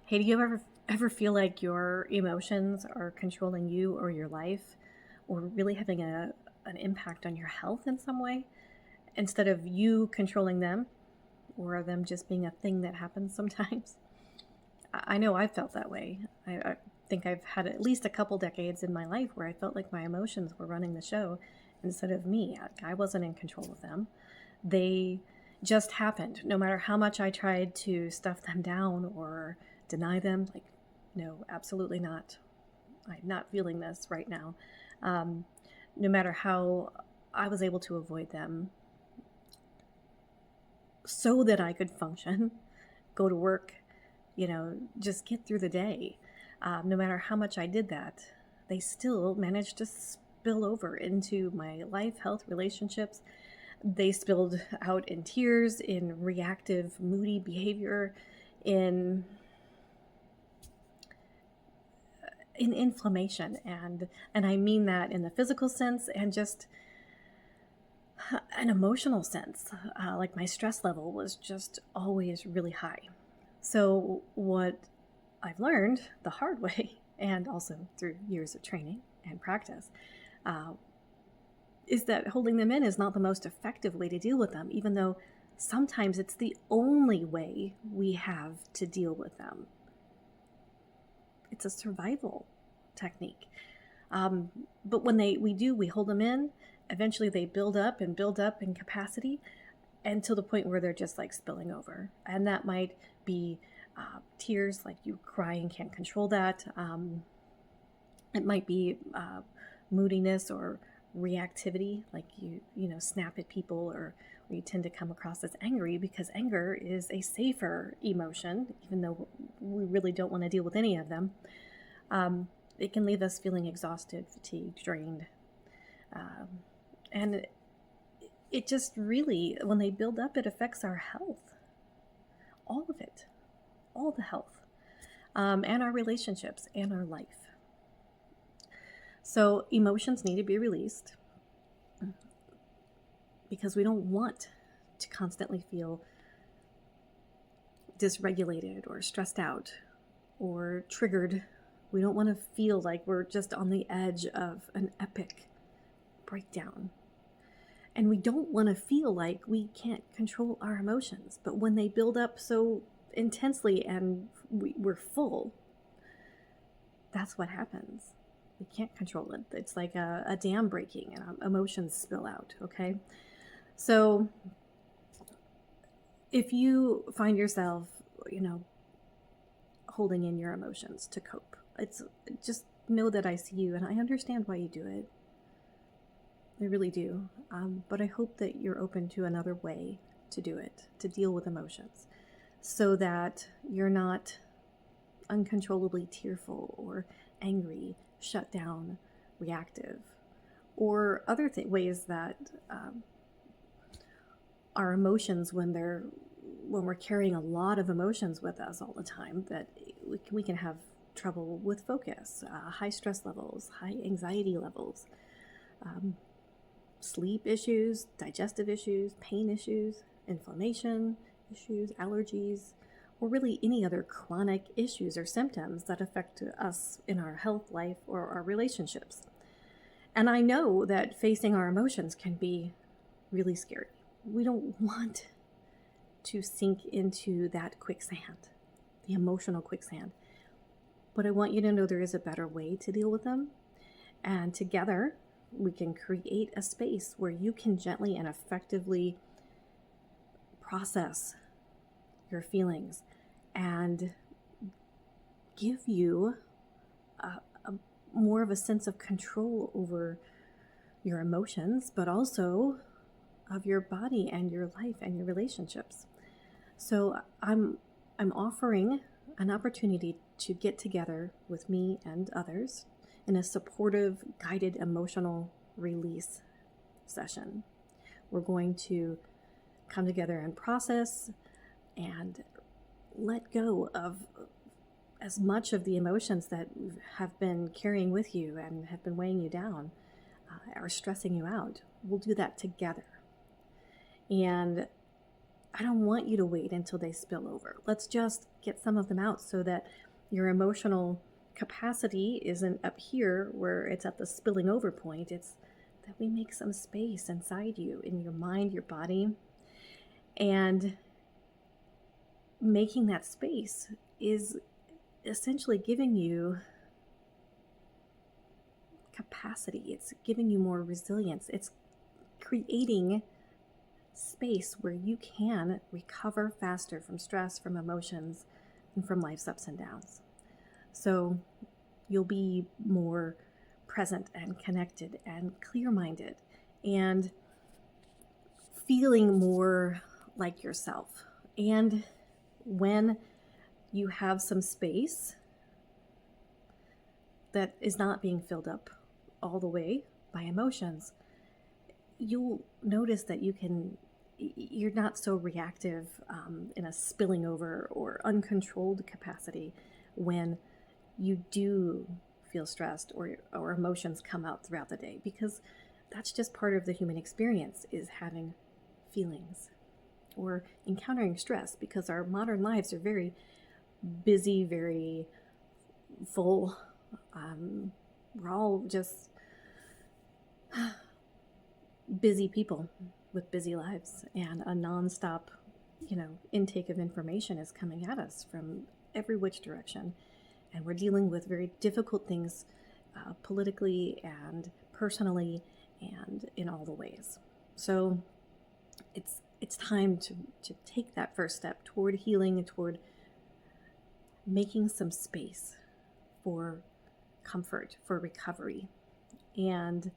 Hey, do you ever feel like your emotions are controlling you or your life, or really having an impact on your health in some way, instead of you controlling them, or them just being a thing that happens sometimes? I know I've felt that way. I think I've had at least a couple decades in my life where I felt like my emotions were running the show instead of me. I wasn't in control of them. They just happened. No matter how much I tried to stuff them down or deny them, like, no, absolutely not. I'm not feeling this right now. Um, no matter how I was able to avoid them so that I could function, go to work, just get through the day. No matter how much I did that, they still managed to spill over into my life, health, relationships. They spilled out in tears, in reactive, moody behavior, in inflammation, and I mean that in the physical sense and just an emotional sense. Like my stress level was just always really high. So what I've learned the hard way, and also through years of training and practice, uh, is that holding them in is not the most effective way to deal with them, even though sometimes it's the only way we have to deal with them. It's a survival technique. But when we hold them in, eventually they build up in capacity until the point where they're just like spilling over. And that might be tears, like you cry and can't control that. It might be moodiness or reactivity, like you snap at people, or you tend to come across as angry because anger is a safer emotion, even though we really don't want to deal with any of them. It can leave us feeling exhausted, fatigued, drained. And it just really, when they build up, it affects our health. All of it. All the health. And our relationships and our life. So emotions need to be released because we don't want to constantly feel dysregulated or stressed out or triggered. We don't want to feel like we're just on the edge of an epic breakdown. And we don't want to feel like we can't control our emotions. But when they build up so intensely and we're full, that's what happens. We can't control it. It's like a dam breaking and emotions spill out, okay? So if you find yourself, holding in your emotions to cope, it's just know that I see you and I understand why you do it. I really do. But I hope that you're open to another way to do it, to deal with emotions, so that you're not uncontrollably tearful or angry, shut down, reactive, or other ways that our emotions, when we're carrying a lot of emotions with us all the time, that we can have trouble with focus, high stress levels, high anxiety levels, sleep issues, digestive issues, pain issues, inflammation issues, allergies, or really any other chronic issues or symptoms that affect us in our health, life, or our relationships. And I know that facing our emotions can be really scary. We don't want to sink into that quicksand, the emotional quicksand. But I want you to know there is a better way to deal with them. And together, we can create a space where you can gently and effectively process your feelings and give you a more of a sense of control over your emotions, but also of your body and your life and your relationships. So I'm offering an opportunity to get together with me and others in a supportive, guided emotional release session. We're going to come together and process and let go of as much of the emotions that have been carrying with you and have been weighing you down, are stressing you out. We'll do that together. And I don't want you to wait until they spill over. Let's just get some of them out so that your emotional capacity isn't up here where it's at the spilling over point. It's that we make some space inside you, in your mind, your body. And making that space is essentially giving you capacity. It's giving you more resilience. It's creating space where you can recover faster from stress, from emotions, and from life's ups and downs. So you'll be more present and connected and clear-minded and feeling more like yourself. And when you have some space that is not being filled up all the way by emotions, you'll notice that you're not so reactive in a spilling over or uncontrolled capacity when you do feel stressed or emotions come out throughout the day, because that's just part of the human experience, is having feelings or encountering stress, because our modern lives are very busy, very full. We're all just busy people with busy lives, and a nonstop, intake of information is coming at us from every which direction. And we're dealing with very difficult things politically and personally and in all the ways. So it's time to take that first step toward healing and toward making some space for comfort, for recovery, and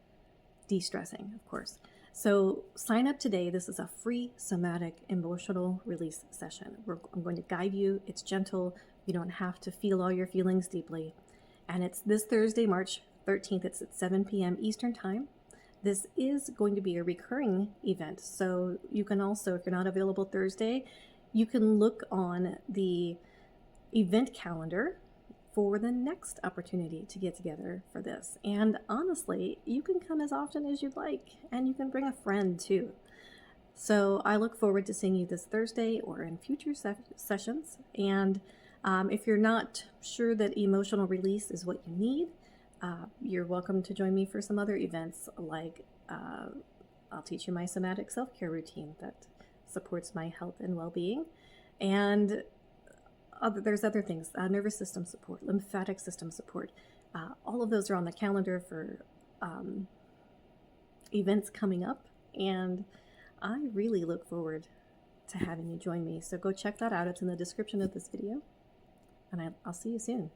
de-stressing, of course. So sign up today. This is a free somatic emotional release session. I'm going to guide you. It's gentle. You don't have to feel all your feelings deeply. And it's this Thursday, March 13th. It's at 7 p.m. Eastern Time. This is going to be a recurring event. So you can also, if you're not available Thursday, you can look on the event calendar for the next opportunity to get together for this. And honestly, you can come as often as you'd like, and you can bring a friend too. So I look forward to seeing you this Thursday or in future sessions. And if you're not sure that emotional release is what you need, you're welcome to join me for some other events, like I'll teach you my somatic self-care routine that supports my health and well-being. And there's other things, nervous system support, lymphatic system support. All of those are on the calendar for events coming up. And I really look forward to having you join me. So go check that out. It's in the description of this video. And I'll see you soon.